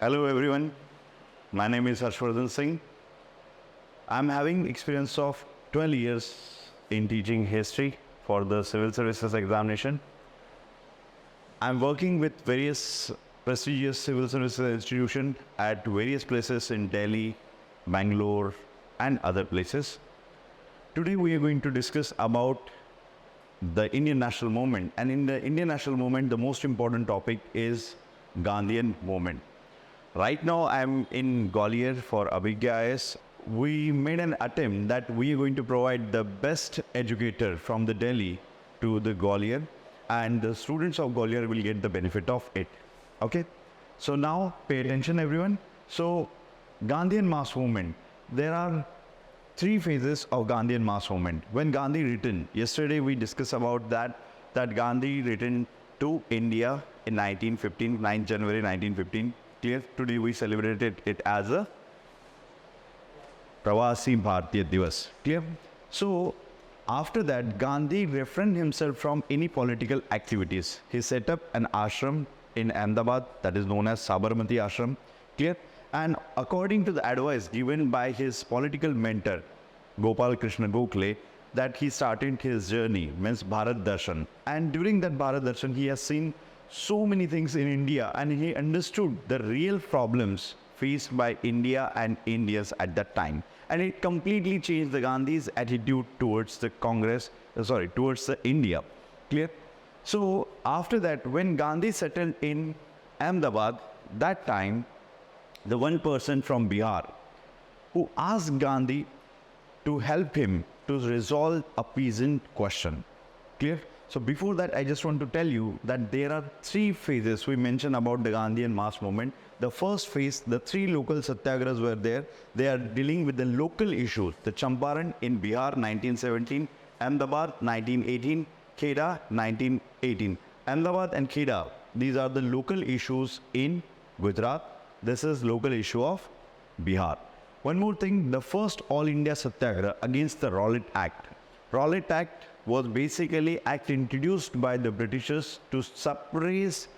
Hello everyone, my name is Harshvardhan Singh. I'm having experience of 12 years in teaching history for the civil services examination. I'm working with various prestigious civil services institutions at various places in Delhi, Bangalore and other places. Today we are going to discuss about the Indian national movement, and in the Indian national movement the most important topic is Gandhian movement. Right now I'm in Gwalior for Abhigya IS. We made an attempt that we are going to provide the best educator from the Delhi to the Gwalior, and the students of Gwalior will get the benefit of it. Okay, so now pay attention everyone. So Gandhian mass movement, there are three phases of Gandhian mass movement. When Gandhi returned, yesterday we discussed about that Gandhi returned to India in 1915, 9th January 1915. Clear? Today we celebrated it as a Pravasi Bharatiya Divas. Clear? So after that, Gandhi refrained himself from any political activities. He set up an ashram in Ahmedabad that is known as Sabarmati Ashram. Clear? And according to the advice given by his political mentor Gopal Krishna Gokhale, that he started his journey, means Bharat Darshan. And during that Bharat Darshan, he has seen so many things in India, and he understood the real problems faced by India and Indians at that time. And it completely changed the Gandhi's attitude towards the towards the India. Clear? So after that, when Gandhi settled in Ahmedabad, that time, the one person from Bihar who asked Gandhi to help him to resolve a peasant question. Clear? So before that, I just want to tell you that there are three phases we mentioned about the Gandhian mass movement. The first phase, the three local satyagrahas were there. They are dealing with the local issues. The Champaran in Bihar, 1917, Ahmedabad, 1918, Kheda, 1918. Ahmedabad and Kheda, these are the local issues in Gujarat. This is local issue of Bihar. One more thing, the first All India Satyagraha against the Rowlatt Act. Rowlatt Act was basically act introduced by the Britishers to suppress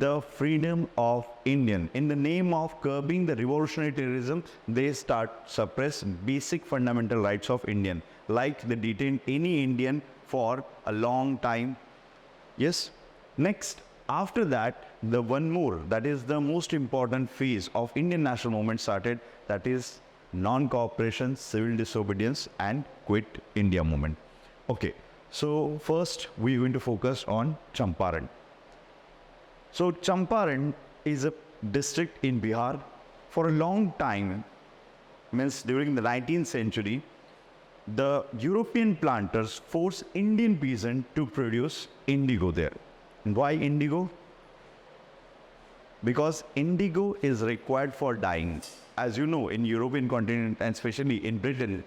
the freedom of Indian. In the name of curbing the revolutionary terrorism, they suppress basic fundamental rights of Indian, like they detained any Indian for a long time. Yes. Next, after that, the one more, that is the most important phase of Indian national movement started, that is non-cooperation, civil disobedience and quit India movement. Okay. So first we are going to focus on Champaran. So Champaran is a district in Bihar. For a long time, means during the 19th century, the European planters forced Indian peasants to produce indigo there. And why indigo? Because indigo is required for dyeing. As you know, in European continent and especially in Britain,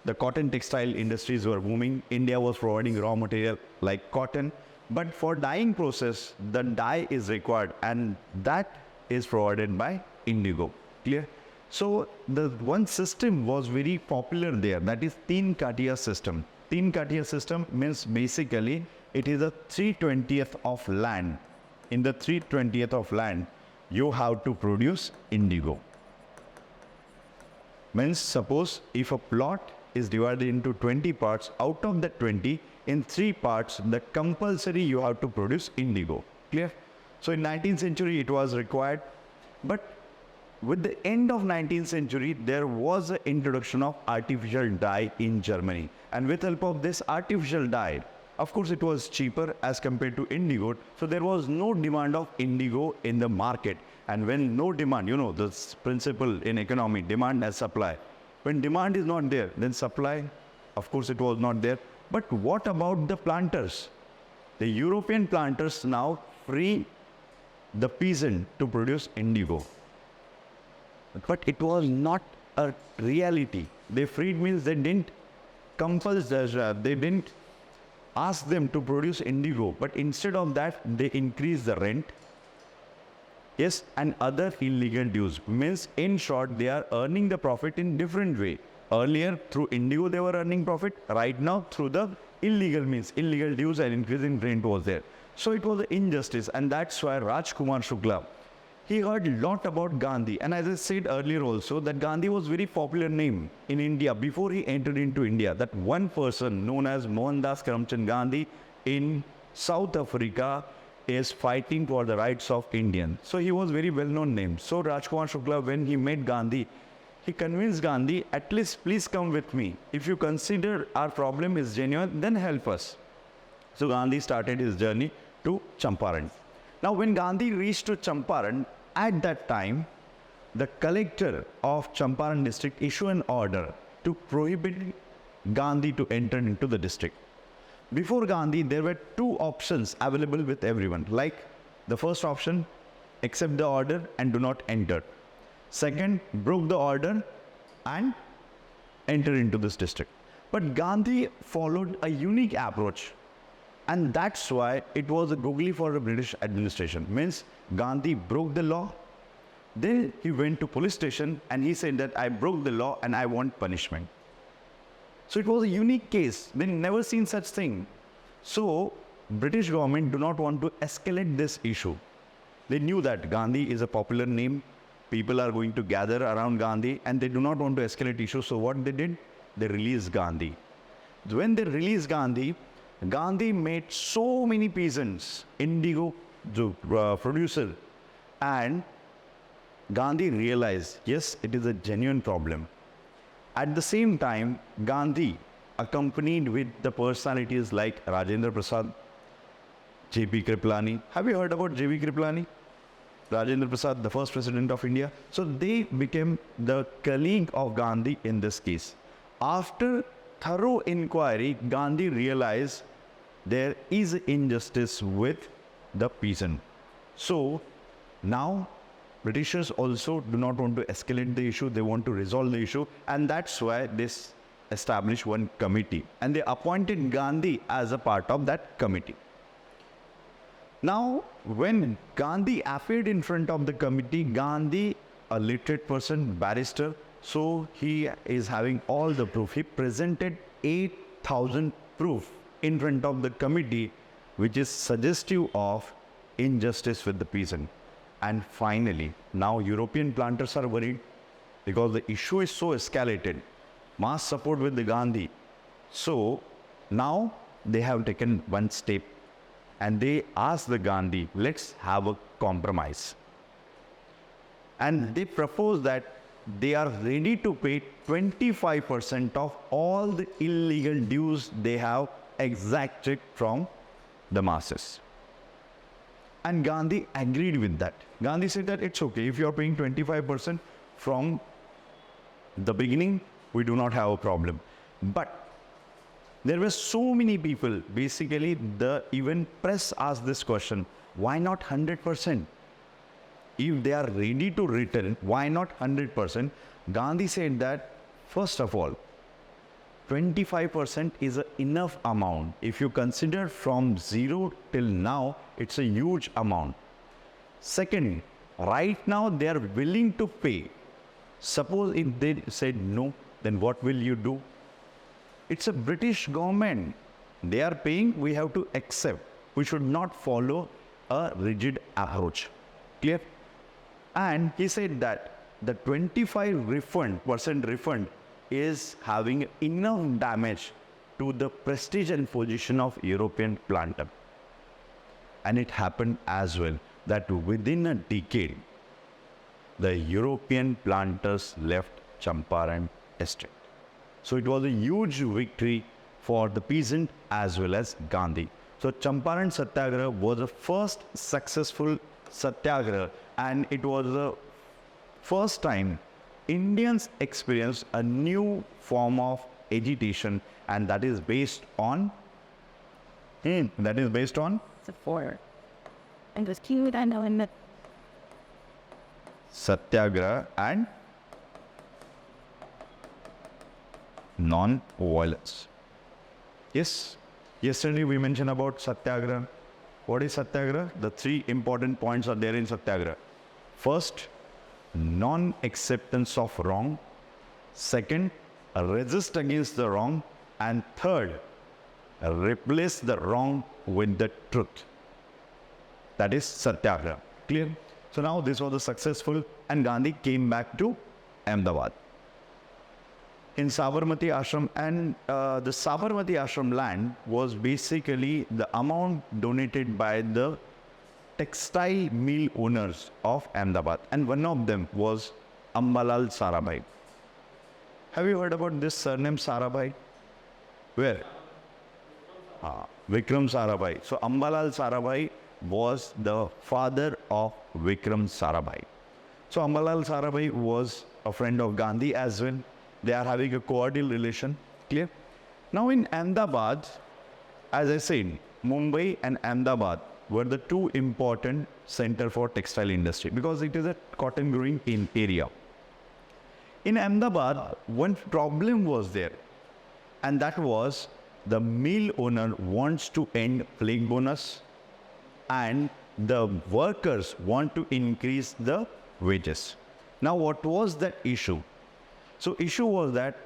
the cotton textile industries were booming. India was providing raw material like cotton. But for dyeing process, the dye is required, and that is provided by indigo. Clear? So the one system was very popular there, that is Teen Katia system. Teen Katia system means basically it is a 3/20th of land. In the 3/20th of land, you have to produce indigo. Means suppose if a plot is divided into 20 parts, out of that 20, in 3 parts, the compulsory you have to produce indigo. Clear? So in 19th century it was required, but with the end of 19th century, there was an introduction of artificial dye in Germany. And with help of this artificial dye, of course it was cheaper as compared to indigo, so there was no demand of indigo in the market. And when no demand, you know this principle in economy, demand as supply. When demand is not there, then supply, of course it was not there. But what about the planters? The European planters now free the peasant to produce indigo. But it was not a reality. They freed means they didn't compel, they didn't ask them to produce indigo, but instead of that, they increased the rent. Yes, and other illegal dues. Means in short, they are earning the profit in different way. Earlier, through indigo, they were earning profit. Right now, through the illegal means, illegal dues and increasing rent was there. So it was an injustice, and that's why Rajkumar Shukla, he heard a lot about Gandhi. And as I said earlier also, that Gandhi was very popular name in India before he entered into India. That one person known as Mohandas Karamchand Gandhi in South Africa is fighting for the rights of Indians. So he was very well-known name. So Rajkumar Shukla, when he met Gandhi, he convinced Gandhi, at least please come with me. If you consider our problem is genuine, then help us. So Gandhi started his journey to Champaran. Now when Gandhi reached to Champaran, at that time, the collector of Champaran district issued an order to prohibit Gandhi to enter into the district. Before Gandhi, there were two options available with everyone. Like the first option, accept the order and do not enter. Second, broke the order and enter into this district. But Gandhi followed a unique approach. And that's why it was a googly for the British administration. Means Gandhi broke the law. Then he went to police station and he said that I broke the law and I want punishment. So it was a unique case. They never seen such thing. So British government do not want to escalate this issue. They knew that Gandhi is a popular name. People are going to gather around Gandhi and they do not want to escalate issues. So what they did? They released Gandhi. When they released Gandhi, Gandhi made so many peasants indigo producer, and Gandhi realized, yes, it is a genuine problem. At the same time, Gandhi, accompanied with the personalities like Rajendra Prasad, J.P. Kripalani. Have you heard about J.P. Kripalani? Rajendra Prasad, the first president of India. So they became the colleague of Gandhi in this case. After thorough inquiry, Gandhi realized there is injustice with the peasant. So now Britishers also do not want to escalate the issue, they want to resolve the issue, and that's why they established one committee and they appointed Gandhi as a part of that committee. Now when Gandhi appeared in front of the committee, Gandhi, a literate person, barrister, so he is having all the proof. He presented 8,000 proof in front of the committee, which is suggestive of injustice with the peasant. And finally, now European planters are worried because the issue is so escalated. Mass support with the Gandhi. So now they have taken one step and they asked the Gandhi, let's have a compromise. And they propose that they are ready to pay 25% of all the illegal dues they have exacted from the masses. And Gandhi agreed with that. Gandhi said that it's okay if you're paying 25% from the beginning, we do not have a problem. But there were so many people, basically the even press asked this question, why not 100%? If they are ready to return, why not 100%? Gandhi said that, first of all, 25% is an enough amount. If you consider from zero till now, it's a huge amount. Second, right now they are willing to pay. Suppose if they said no, then what will you do? It's a British government. They are paying, we have to accept. We should not follow a rigid approach. Clear? And he said that the 25% refund is having enough damage to the prestige and position of European planter. And it happened as well that within a decade, the European planters left Champaran district. So it was a huge victory for the peasant as well as Gandhi. So Champaran Satyagraha was the first successful Satyagraha, and it was the first time Indians experienced a new form of agitation, and that is based on support. And was cute and element. Satyagraha and non-violence. Yes, yesterday we mentioned about Satyagraha. What is Satyagraha? The three important points are there in Satyagraha. First, non-acceptance of wrong. Second, resist against the wrong. And third, replace the wrong with the truth. That is Satyagraha. Clear? So now this was successful and Gandhi came back to Ahmedabad. In Sabarmati Ashram, and the Sabarmati Ashram land was basically the amount donated by the textile mill owners of Ahmedabad, and one of them was Ambalal Sarabhai. Have you heard about this surname Sarabhai? Where? Vikram Sarabhai. So Ambalal Sarabhai was the father of Vikram Sarabhai. So Ambalal Sarabhai was a friend of Gandhi as well. They are having a cordial relation. Clear? Now in Ahmedabad, as I said, Mumbai and Ahmedabad were the two important center for textile industry because it is a cotton growing in area. In Ahmedabad, one problem was there, and that was the mill owner wants to end plague bonus and the workers want to increase the wages. Now what was the issue? So issue was that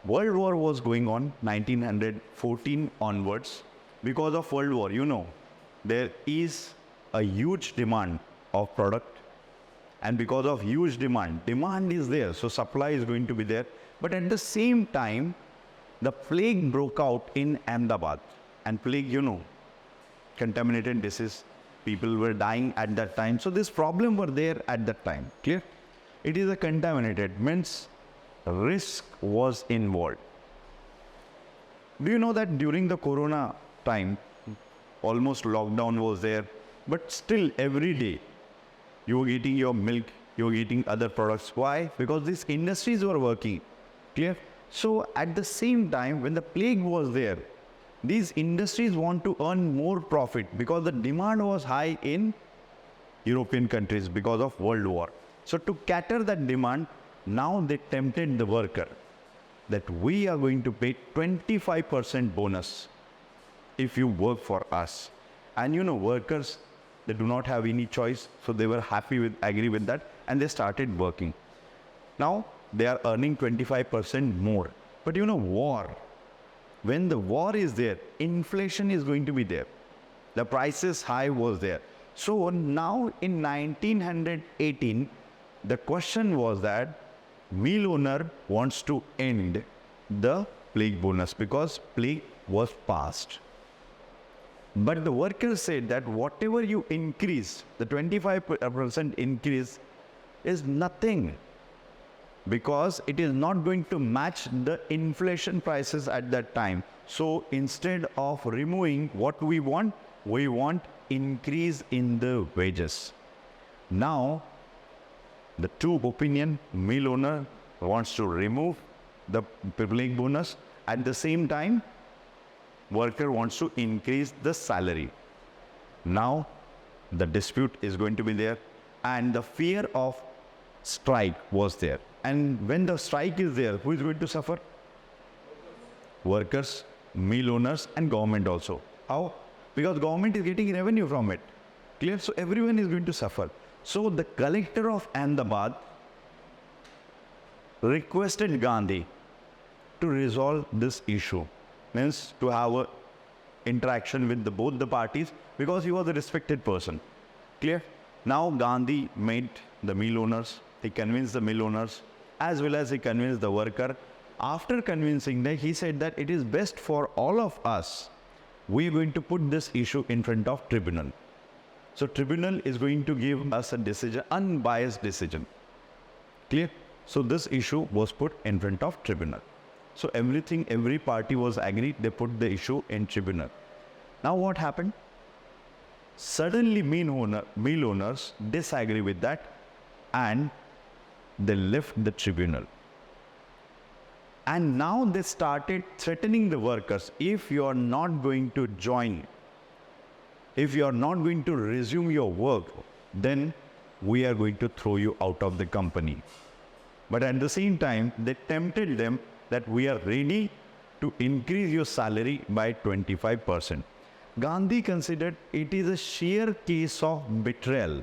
World War was going on 1914 onwards. Because of World War, you know, there is a huge demand of product, and because of huge demand is there, so supply is going to be there. But at the same time, the plague broke out in Ahmedabad, and plague, you know, contaminated disease, people were dying at that time. So this problem were there at that time. Clear? It is a contaminated, means risk was involved. Do you know that during the Corona time, almost lockdown was there, but still every day you were getting your milk, you were getting other products. Why? Because these industries were working. Clear? So at the same time, when the plague was there, these industries want to earn more profit because the demand was high in European countries because of World War. So to cater that demand, now they tempted the worker that we are going to pay 25% bonus if you work for us. And you know, workers, they do not have any choice, so they were agree with that, and they started working. Now they are earning 25% more. But you know, war, when the war is there, inflation is going to be there. The prices high was there. So now in 1918, the question was that mill owner wants to end the plague bonus because plague was passed. But the workers said that whatever you increase, the 25% increase is nothing because it is not going to match the inflation prices at that time. So instead of removing what we want increase in the wages. Now, the two opinion, mill owner wants to remove the plague bonus. At the same time, worker wants to increase the salary. Now, the dispute is going to be there, and the fear of strike was there. And when the strike is there, who is going to suffer? Workers, mill owners, and government also. How? Because government is getting revenue from it. Clear? So everyone is going to suffer. So the collector of Ahmedabad requested Gandhi to resolve this issue, means to have a interaction with both the parties because he was a respected person. Clear? Now Gandhi met the mill owners, he convinced the mill owners as well as he convinced the worker. After convincing them, he said that it is best for all of us, we are going to put this issue in front of tribunal. So tribunal is going to give us a decision, unbiased decision. Clear? So this issue was put in front of tribunal. So every party was agreed, they put the issue in tribunal. Now what happened? Suddenly mill owners disagree with that and they left the tribunal. And now they started threatening the workers, if you are not going to join, if you are not going to resume your work, then we are going to throw you out of the company. But at the same time, they tempted them that we are ready to increase your salary by 25%. Gandhi considered it is a sheer case of betrayal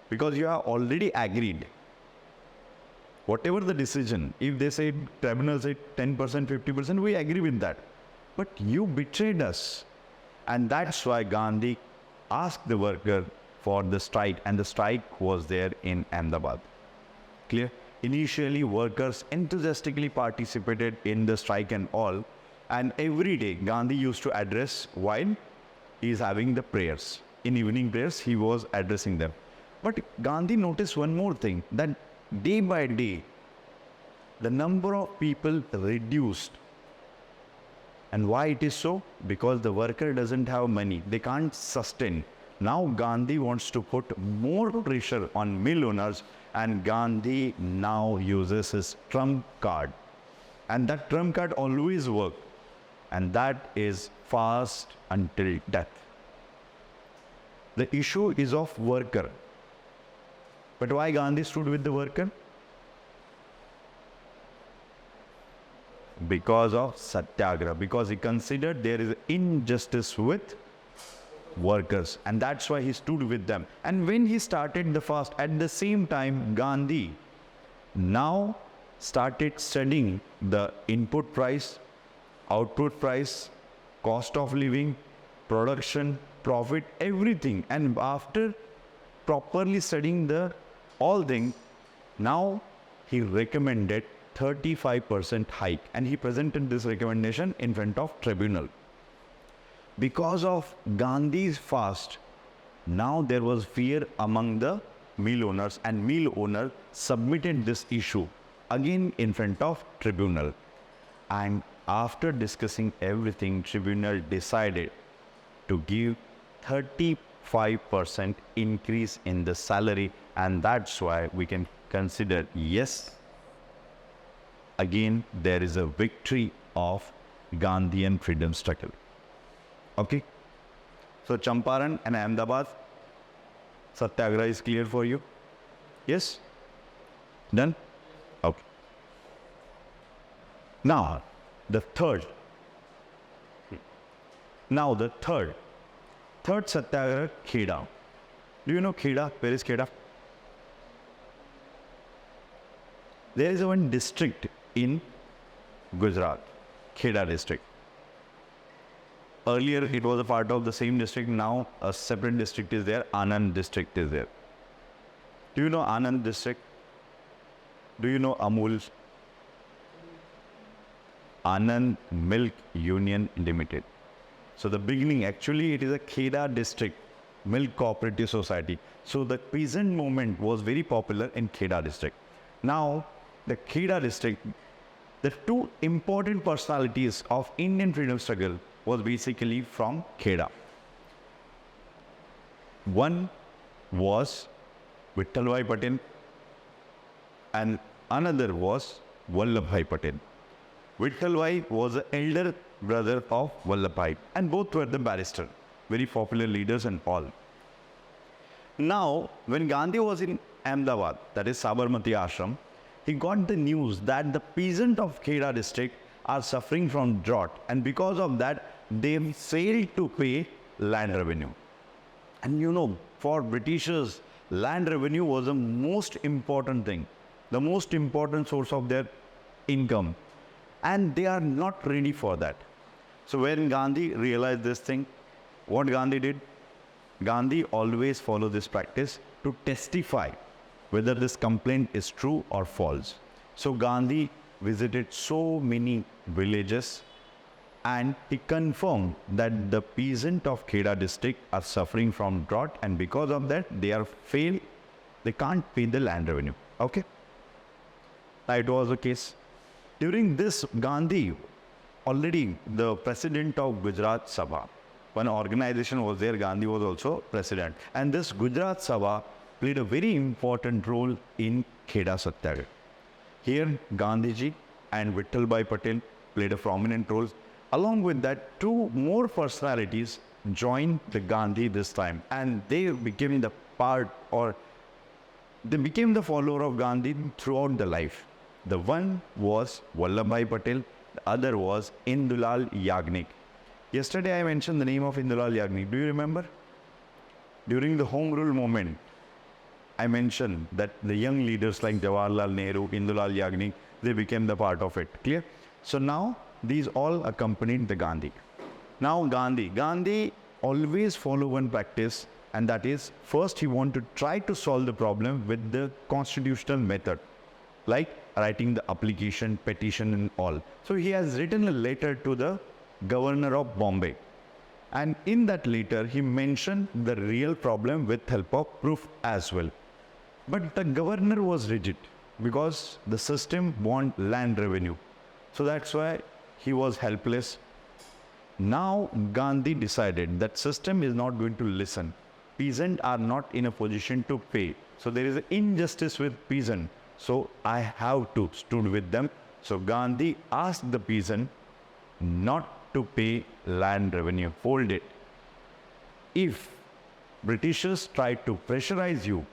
because you have already agreed. Whatever the decision, if they say, tribunal said 10%, 50%, we agree with that. But you betrayed us. And that's why Gandhi asked the worker for the strike, and the strike was there in Ahmedabad. Clear? Initially, workers enthusiastically participated in the strike and all, and every day Gandhi used to address while he is having the prayers. In evening prayers, he was addressing them. But Gandhi noticed one more thing, that day by day, the number of people reduced. And why it is so? Because the worker doesn't have money. They can't sustain. Now Gandhi wants to put more pressure on mill owners, and Gandhi now uses his trump card. And that trump card always works. And that is fast until death. The issue is of worker. But why Gandhi stood with the worker? Because of Satyagraha. Because he considered there is injustice with workers, and that's why he stood with them. And when he started the fast, at the same time Gandhi now started studying the input price, output price, cost of living, production, profit, everything. And after properly studying the all things, now he recommended 35% hike, and he presented this recommendation in front of tribunal. Because of Gandhi's fast, now there was fear among the mill owners, and mill owner submitted this issue again in front of tribunal. And after discussing everything, tribunal decided to give 35% increase in the salary, and that's why we can consider, yes, again there is a victory of Gandhian freedom struggle. Okay, so Champaran and Ahmedabad Satyagraha is clear for you? Yes? Done? Okay. Now the third Satyagraha, Kheda. Do you know Kheda? Where is Kheda? There is one district in Gujarat, Kheda district. Earlier it was a part of the same district, now a separate district is there, Anand district is there. Do you know Anand district? Do you know Amul? Anand Milk Union Limited. So the beginning, actually it is a Kheda district milk cooperative society. So the peasant movement was very popular in Kheda district. Now the Kheda district, the two important personalities of Indian freedom struggle was basically from Kheda. One was Vittalbhai Patel and another was Vallabhbhai Patel. Vittalbhai was the elder brother of Vallabhbhai, and both were the barrister, very popular leaders and all. Now, when Gandhi was in Ahmedabad, that is Sabarmati Ashram, he got the news that the peasant of Kheda district are suffering from drought, and because of that, they failed to pay land revenue. And you know, for Britishers, land revenue was the most important thing, the most important source of their income. And they are not ready for that. So when Gandhi realized this thing, what Gandhi did? Gandhi always followed this practice to testify whether this complaint is true or false. So Gandhi visited so many villages and he confirmed that the peasant of Kheda district are suffering from drought, and because of that they can't pay the land revenue. Okay? That was the case. During this, Gandhi, already the president of Gujarat Sabha, one organization was there, Gandhi was also president. And this Gujarat Sabha played a very important role in Kheda Satyagraha. Here, Gandhiji and Vittalbhai Patel played a prominent role. Along with that, two more personalities joined the Gandhi this time, and they became the follower of Gandhi throughout the life. The one was Vallabhbhai Patel, the other was Indulal Yagnik. Yesterday I mentioned the name of Indulal Yagnik. Do you remember? During the Home Rule movement, I mentioned that the young leaders like Jawaharlal Nehru, Indulal Yagnik, they became the part of it. Clear? So now these all accompanied the Gandhi. Now Gandhi always follow one practice, And that is, first he wanted to try to solve the problem with the constitutional method, like writing the application, petition and all. So he has written a letter to the governor of Bombay. And in that letter, he mentioned the real problem with help of proof as well. But the governor was rigid because the system want land revenue. So that's why he was helpless. Now Gandhi decided that system is not going to listen. Peasants are not in a position to pay. So there is an injustice with peasant. So I have to stood with them. So Gandhi asked the peasant not to pay land revenue. Hold it. If Britishers try to pressurize you,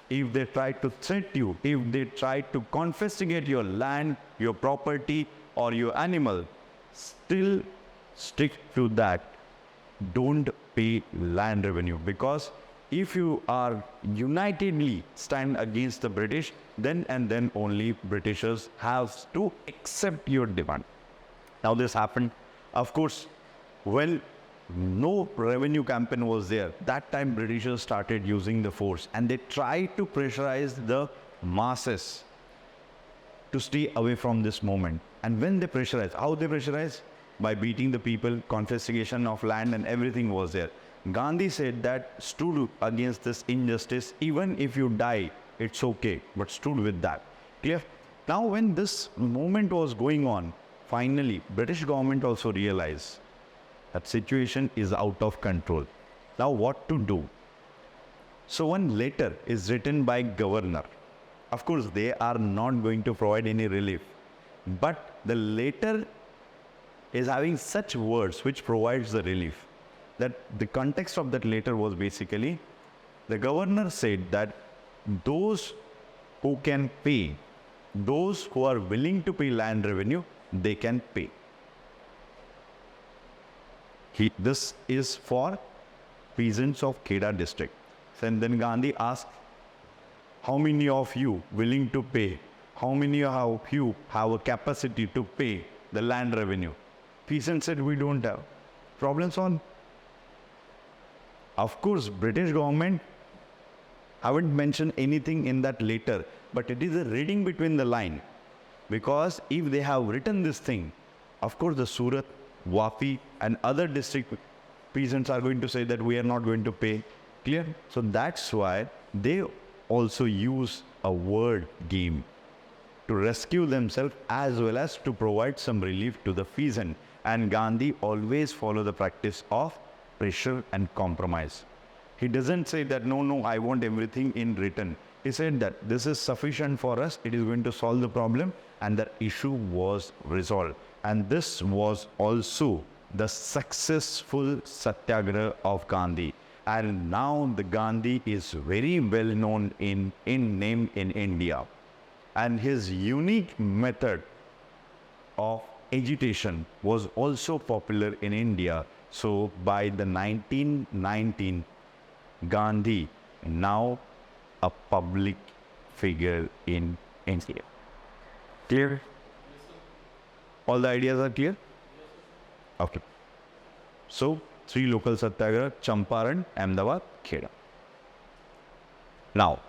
if they try to threat you, if they try to confiscate your land, your property or your animal, still stick to that. Don't pay land revenue, because if you are unitedly stand against the British, then and then only Britishers have to accept your demand. Now this happened. Of course, well, no revenue campaign was there. That time Britishers started using the force and they tried to pressurize the masses to stay away from this movement. And when they pressurize, how they pressurize? By beating the people, confiscation of land and everything was there. Gandhi said that stood against this injustice, even if you die, it's okay, but stood with that. Clear? Now when this movement was going on, finally, British government also realized that situation is out of control. Now what to do? So one letter is written by governor. Of course, they are not going to provide any relief, but the letter is having such words which provides the relief. That the context of that letter was basically, the governor said that those who can pay, those who are willing to pay land revenue, they can pay. This is for peasants of Kheda district. And then Gandhi asked, how many of you willing to pay? How many of you have a capacity to pay the land revenue? Peasants said, we don't have. Problem solved. Of course, British government haven't mentioned anything in that letter, but it is a reading between the line. Because if they have written this thing, of course the Surat, Wapi and other district peasants are going to say that we are not going to pay. Clear? So that's why they also use a word game to rescue themselves as well as to provide some relief to the peasant. And Gandhi always follow the practice of pressure and compromise. He doesn't say that, no, I want everything in written. He said that this is sufficient for us, it is going to solve the problem, and the issue was resolved. And this was also the successful satyagraha of Gandhi. And now the Gandhi is very well known in name in India. And his unique method of agitation was also popular in India. So by the 1919, Gandhi now a public figure in India. Clear? All the ideas are clear? Okay. So 3 local satyagraha: Champaran, Ahmedabad, Kheda. Now,